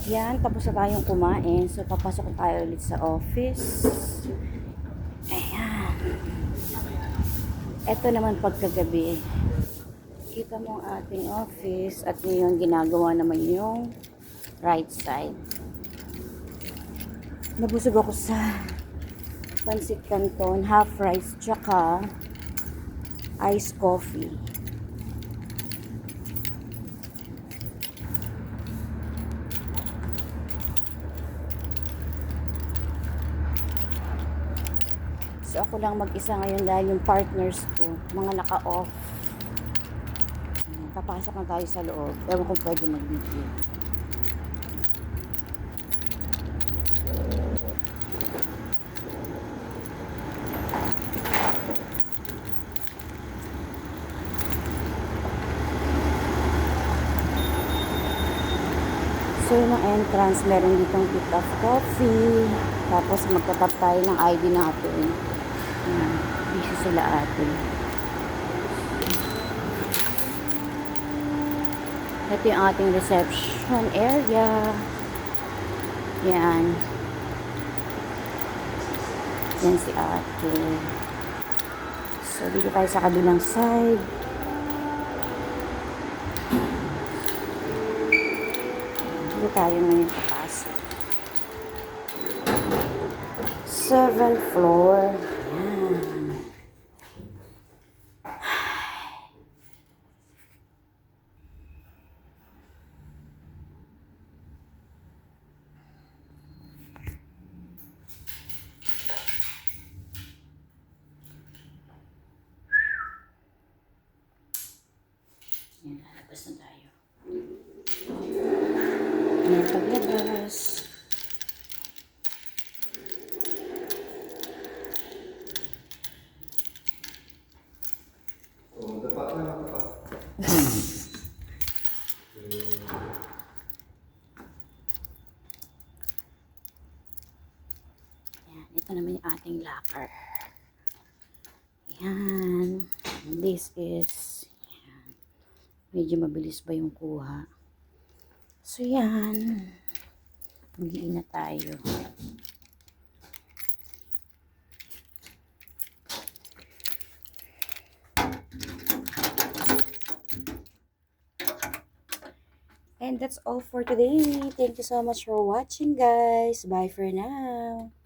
Yan, tapos na tayong kumain. So, papasok na tayo ulit sa office. Ayan. Ito naman pagkagabi. Kita mo ang ating office at ngayon ginagawa naman yung right side. Nabusog ako sa pancit canton, half rice, tsaka iced coffee. So ako lang mag-isa ngayon dahil yung partners ko, mga naka-off. Papasok na tayo sa loob. Ewan kung pwede mag-video. So yung entrance, meron ditong pick up coffee. Tapos magtatap tayo ng ID natin. Ayan, busy sila ate. Ito yung ating reception area. Yan. Yan si ate. So dito tayo sa kabilang side. Dito tayo ngayon papasok. 7th floor. Yan. Yan, lalabas na tayo. Yan, paglabas. Yan, ito naman yung ating locker. Yan. This is yan. Medyo mabilis ba yung kuha. So yan. Mag-iingat tayo. And that's all for today. Thank you so much for watching, guys. Bye for now.